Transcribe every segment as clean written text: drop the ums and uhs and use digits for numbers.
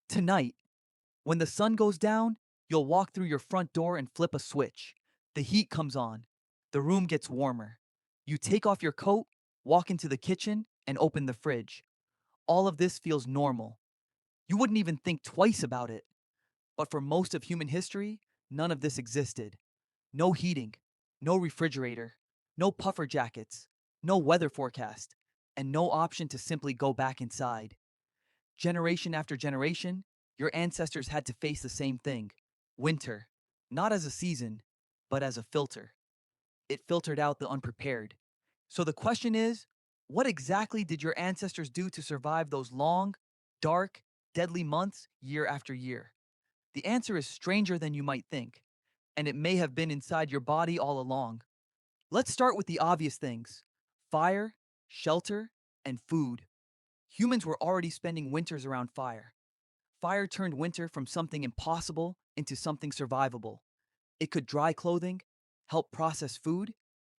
Tonight, when the sun goes down, you'll walk through your front door and flip a switch. The heat comes on. The room gets warmer. You take off your coat, walk into the kitchen, and open the fridge. All of this feels normal. You wouldn't even think twice about it. But for most of human history, none of this existed. No heating, no refrigerator, no puffer jackets, no weather forecast, and no option to simply go back inside. Generation after generation, your ancestors had to face the same thing: winter, not as a season, but as a filter. It filtered out the unprepared. So the question is, what exactly did your ancestors do to survive those long, dark, deadly months year after year? The answer is stranger than you might think, and it may have been inside your body all along. Let's start with the obvious things: fire, shelter, and food. Humans were already spending winters around fire. Fire turned winter from something impossible into something survivable. It could dry clothing, help process food,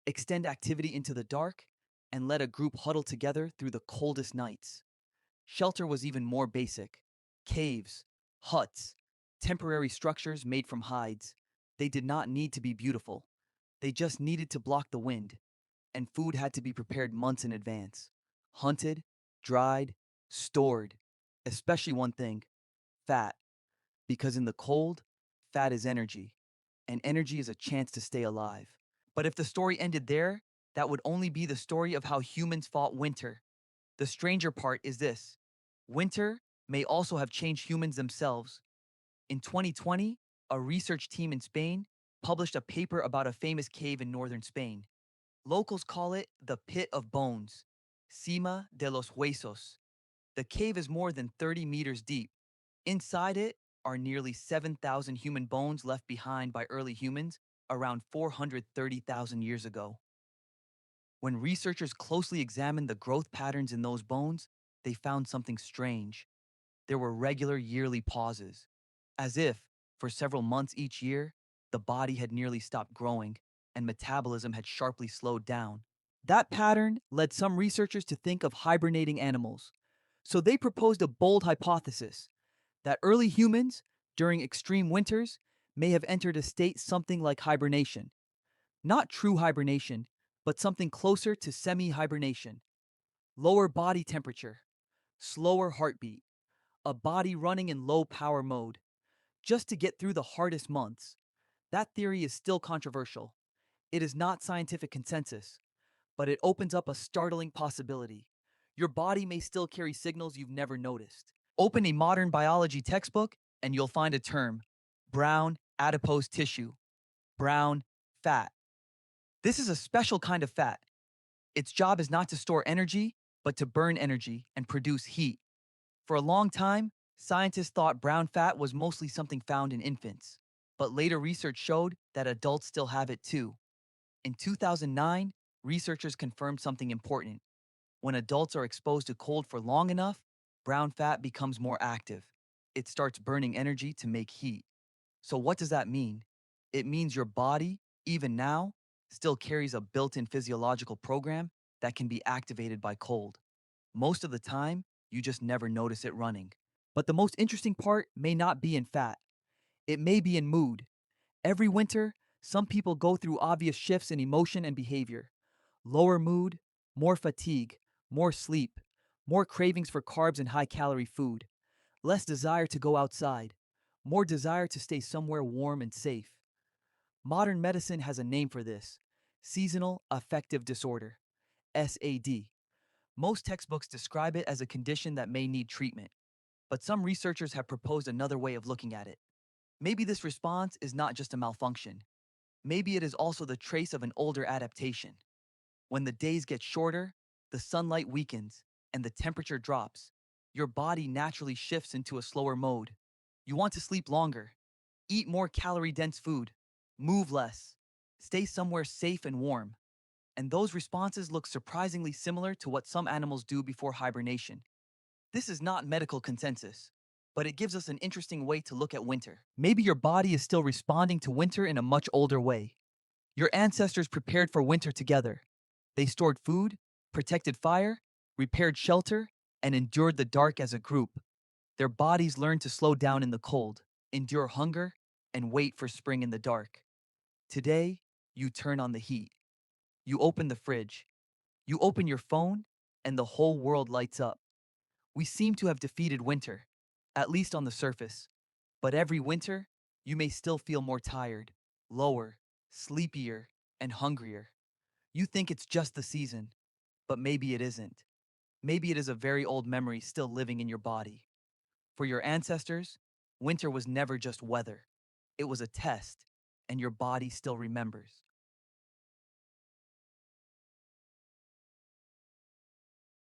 extend activity into the dark, and let a group huddle together through the coldest nights. Shelter was even more basic: caves, huts, temporary structures made from hides. They did not need to be beautiful, they just needed to block the wind, and food had to be prepared months in advance. Hunted, dried, stored. Especially one thing: fat. Because in the cold, fat is energy, and energy is a chance to stay alive. But if the story ended there, that would only be the story of how humans fought winter. The stranger part is this: winter may also have changed humans themselves. In 2020, a research team in Spain published a paper about a famous cave in northern Spain. Locals call it the Pit of Bones, Cima de los Huesos. The cave is more than 30 meters deep. Inside it are nearly 7,000 human bones left behind by early humans around 430,000 years ago. When researchers closely examined the growth patterns in those bones, they found something strange. There were regular yearly pauses, as if, for several months each year, the body had nearly stopped growing and metabolism had sharply slowed down. That pattern led some researchers to think of hibernating animals. So they proposed a bold hypothesis that early humans, during extreme winters, may have entered a state something like hibernation. Not true hibernation, but something closer to semi hibernation. Lower body temperature, slower heartbeat, a body running in low power mode, just to get through the hardest months. That theory is still controversial. It is not scientific consensus, but it opens up a startling possibility. Your body may still carry signals you've never noticed. Open a modern biology textbook and you'll find a term: brown adipose tissue, brown fat. This is a special kind of fat. Its job is not to store energy, but to burn energy and produce heat. For a long time, scientists thought brown fat was mostly something found in infants, but later research showed that adults still have it too. In 2009, researchers confirmed something important. When adults are exposed to cold for long enough, brown fat becomes more active. It starts burning energy to make heat. So, what does that mean? It means your body, even now, still carries a built in physiological program that can be activated by cold. Most of the time, you just never notice it running. But the most interesting part may not be in fat, it may be in mood. Every winter, some people go through obvious shifts in emotion and behavior: lower mood, more fatigue, more sleep, more cravings for carbs and high calorie food, less desire to go outside, more desire to stay somewhere warm and safe. Modern medicine has a name for this: seasonal affective disorder, SAD. Most textbooks describe it as a condition that may need treatment, but some researchers have proposed another way of looking at it. Maybe this response is not just a malfunction. Maybe it is also the trace of an older adaptation. When the days get shorter, the sunlight weakens, and the temperature drops, your body naturally shifts into a slower mode. You want to sleep longer, eat more calorie dense food, move less, stay somewhere safe and warm. And those responses look surprisingly similar to what some animals do before hibernation. This is not medical consensus, but it gives us an interesting way to look at winter. Maybe your body is still responding to winter in a much older way. Your ancestors prepared for winter together. They stored food, protected fire, repaired shelter, and endured the dark as a group. Their bodies learn to slow down in the cold, endure hunger, and wait for spring in the dark. Today, you turn on the heat. You open the fridge. You open your phone, and the whole world lights up. We seem to have defeated winter, at least on the surface. But every winter, you may still feel more tired, lower, sleepier, and hungrier. You think it's just the season, but maybe it isn't. Maybe it is a very old memory still living in your body. For your ancestors, winter was never just weather, it was a test, and your body still remembers.